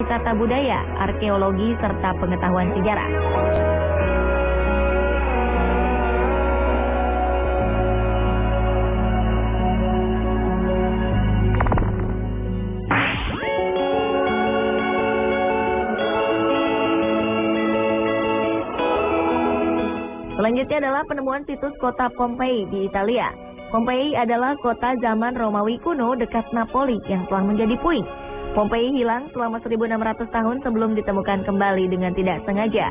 wisata budaya, arkeologi, serta pengetahuan sejarah. Selanjutnya adalah penemuan situs kota Pompei di Italia. Pompei adalah kota zaman Romawi kuno dekat Napoli yang telah menjadi puing. Pompei hilang selama 1.600 tahun sebelum ditemukan kembali dengan tidak sengaja.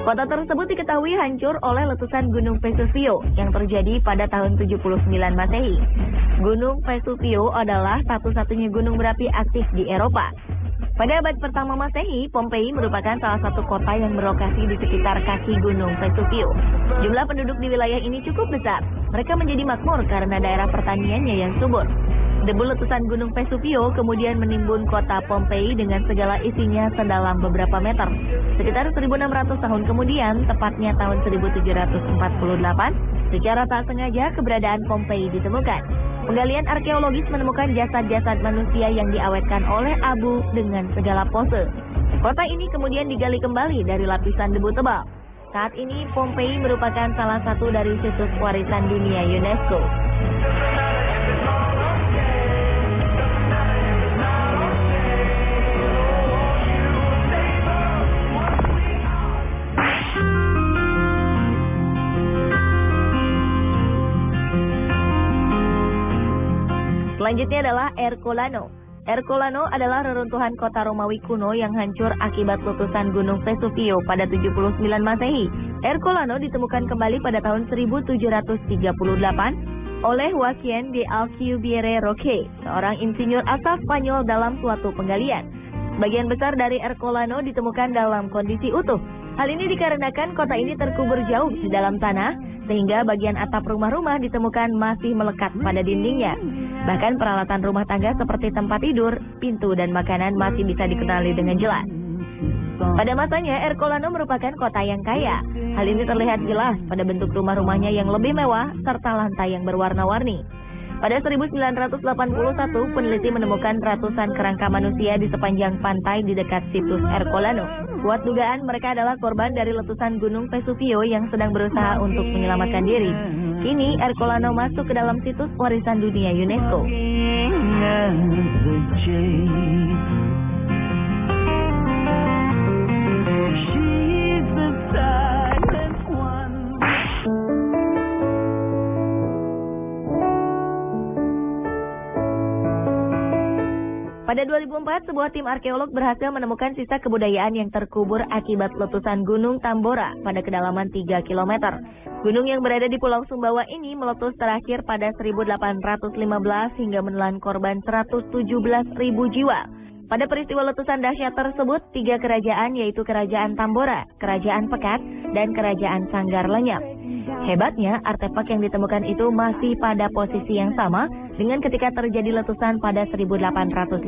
Kota tersebut diketahui hancur oleh letusan Gunung Vesuvio yang terjadi pada tahun 79 Masehi. Gunung Vesuvio adalah satu-satunya gunung berapi aktif di Eropa. Pada abad pertama Masehi, Pompei merupakan salah satu kota yang berlokasi di sekitar kaki Gunung Vesuvio. Jumlah penduduk di wilayah ini cukup besar. Mereka menjadi makmur karena daerah pertaniannya yang subur. Debu letusan Gunung Vesuvio kemudian menimbun kota Pompei dengan segala isinya sedalam beberapa meter. Sekitar 1.600 tahun kemudian, tepatnya tahun 1748, secara tak sengaja keberadaan Pompei ditemukan. Penggalian arkeologis menemukan jasad-jasad manusia yang diawetkan oleh abu dengan segala pose. Kota ini kemudian digali kembali dari lapisan debu tebal. Saat ini Pompei merupakan salah satu dari situs warisan dunia UNESCO. Selanjutnya adalah Ercolano. Ercolano adalah reruntuhan kota Romawi kuno yang hancur akibat letusan Gunung Vesuvio pada 79 Masehi. Ercolano ditemukan kembali pada tahun 1738 oleh Joaquín de Alcubierre Roque, seorang insinyur asal Spanyol dalam suatu penggalian. Sebagian besar dari Ercolano ditemukan dalam kondisi utuh. Hal ini dikarenakan kota ini terkubur jauh di dalam tanah, sehingga bagian atap rumah-rumah ditemukan masih melekat pada dindingnya. Bahkan peralatan rumah tangga seperti tempat tidur, pintu, dan makanan masih bisa dikenali dengan jelas. Pada masanya, Ercolano merupakan kota yang kaya. Hal ini terlihat jelas pada bentuk rumah-rumahnya yang lebih mewah, serta lantai yang berwarna-warni. Pada 1981, peneliti menemukan ratusan kerangka manusia di sepanjang pantai di dekat situs Ercolano. Kuat dugaan mereka adalah korban dari letusan Gunung Vesuvio yang sedang berusaha untuk menyelamatkan diri. Kini Ercolano masuk ke dalam situs warisan dunia UNESCO. Pada 2004, sebuah tim arkeolog berhasil menemukan sisa kebudayaan yang terkubur akibat letusan Gunung Tambora pada kedalaman 3 km. Gunung yang berada di Pulau Sumbawa ini meletus terakhir pada 1815 hingga menelan korban 117.000 jiwa. Pada peristiwa letusan dahsyat tersebut, 3 kerajaan yaitu Kerajaan Tambora, Kerajaan Pekat, dan Kerajaan Sanggar lenyap. Hebatnya, artefak yang ditemukan itu masih pada posisi yang sama dengan ketika terjadi letusan pada 1815.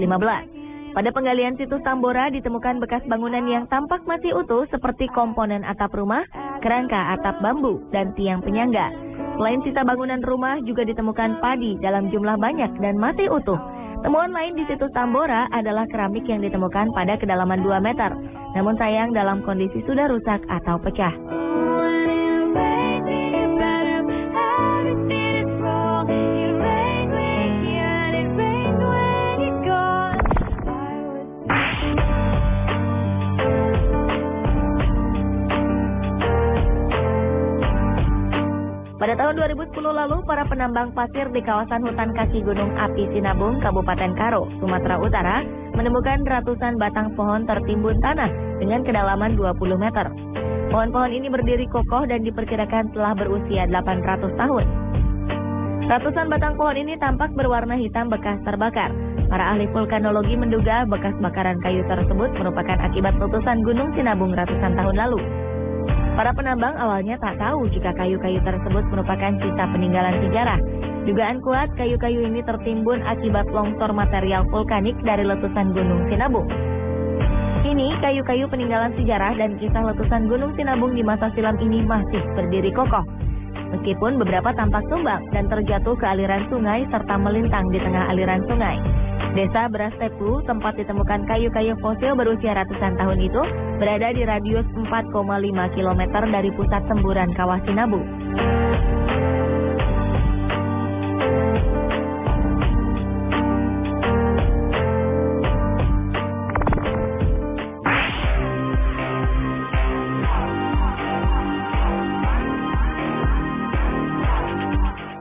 Pada penggalian situs Tambora ditemukan bekas bangunan yang tampak masih utuh seperti komponen atap rumah, kerangka atap bambu, dan tiang penyangga. Selain sisa bangunan rumah juga ditemukan padi dalam jumlah banyak dan masih utuh. Temuan lain di situs Tambora adalah keramik yang ditemukan pada kedalaman 2 meter. Namun sayang dalam kondisi sudah rusak atau pecah. Pada tahun 2010 lalu, para penambang pasir di kawasan hutan kaki Gunung Api Sinabung, Kabupaten Karo, Sumatera Utara, menemukan ratusan batang pohon tertimbun tanah dengan kedalaman 20 meter. Pohon-pohon ini berdiri kokoh dan diperkirakan telah berusia 800 tahun. Ratusan batang pohon ini tampak berwarna hitam bekas terbakar. Para ahli vulkanologi menduga bekas bakaran kayu tersebut merupakan akibat letusan Gunung Sinabung ratusan tahun lalu. Para penambang awalnya tak tahu jika kayu-kayu tersebut merupakan sisa peninggalan sejarah. Dugaan kuat kayu-kayu ini tertimbun akibat longsor material vulkanik dari letusan Gunung Sinabung. Kini, kayu-kayu peninggalan sejarah dan kisah letusan Gunung Sinabung di masa silam ini masih berdiri kokoh. Meskipun beberapa tampak tumbang dan terjatuh ke aliran sungai serta melintang di tengah aliran sungai. Desa Brasteplu, tempat ditemukan kayu-kayu fosil berusia ratusan tahun itu, berada di radius 4,5 km dari pusat semburan Kawah Sinabu.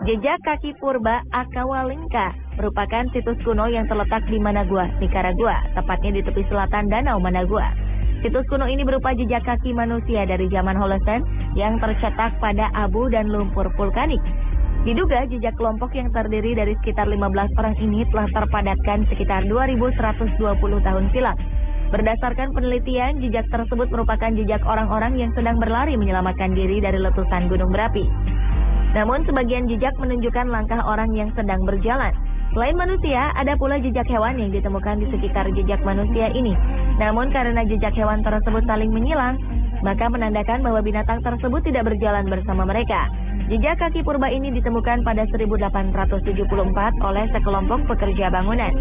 Jejak kaki purba Akawalingka merupakan situs kuno yang terletak di Managua, Nicaragua, tepatnya di tepi selatan Danau Managua. Situs kuno ini berupa jejak kaki manusia dari zaman Holocene yang tercetak pada abu dan lumpur vulkanik. Diduga jejak kelompok yang terdiri dari sekitar 15 orang ini telah terpadatkan sekitar 2120 tahun silam. Berdasarkan penelitian, jejak tersebut merupakan jejak orang-orang yang sedang berlari menyelamatkan diri dari letusan gunung berapi. Namun sebagian jejak menunjukkan langkah orang yang sedang berjalan. Selain manusia, ada pula jejak hewan yang ditemukan di sekitar jejak manusia ini. Namun karena jejak hewan tersebut saling menyilang, maka menandakan bahwa binatang tersebut tidak berjalan bersama mereka. Jejak kaki purba ini ditemukan pada 1874 oleh sekelompok pekerja bangunan.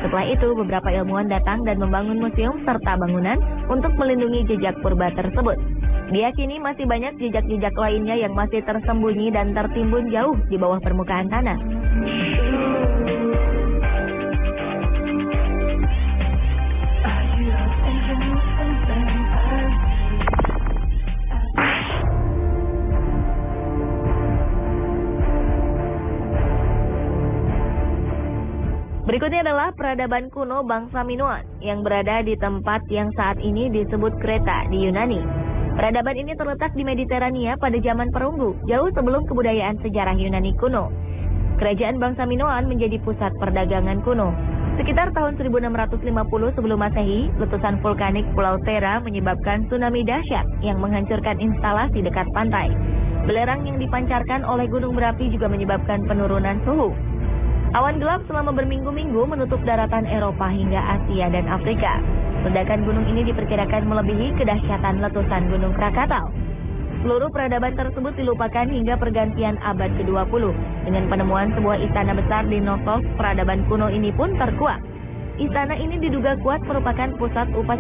Setelah itu, beberapa ilmuwan datang dan membangun museum serta bangunan untuk melindungi jejak purba tersebut. Diyakini masih banyak jejak-jejak lainnya yang masih tersembunyi dan tertimbun jauh di bawah permukaan tanah. Berikutnya adalah peradaban kuno bangsa Minoan yang berada di tempat yang saat ini disebut Kreta di Yunani. Peradaban ini terletak di Mediterania pada zaman perunggu, jauh sebelum kebudayaan sejarah Yunani kuno. Kerajaan bangsa Minoan menjadi pusat perdagangan kuno. Sekitar tahun 1650 sebelum Masehi, letusan vulkanik Pulau Thera menyebabkan tsunami dahsyat yang menghancurkan instalasi dekat pantai. Belerang yang dipancarkan oleh gunung berapi juga menyebabkan penurunan suhu. Awan gelap selama berminggu-minggu menutup daratan Eropa hingga Asia dan Afrika. Ledakan gunung ini diperkirakan melebihi kedahsyatan letusan Gunung Krakatau. Seluruh peradaban tersebut dilupakan hingga pergantian abad ke-20. Dengan penemuan sebuah istana besar di Novos, peradaban kuno ini pun terkuak. Istana ini diduga kuat merupakan pusat upacara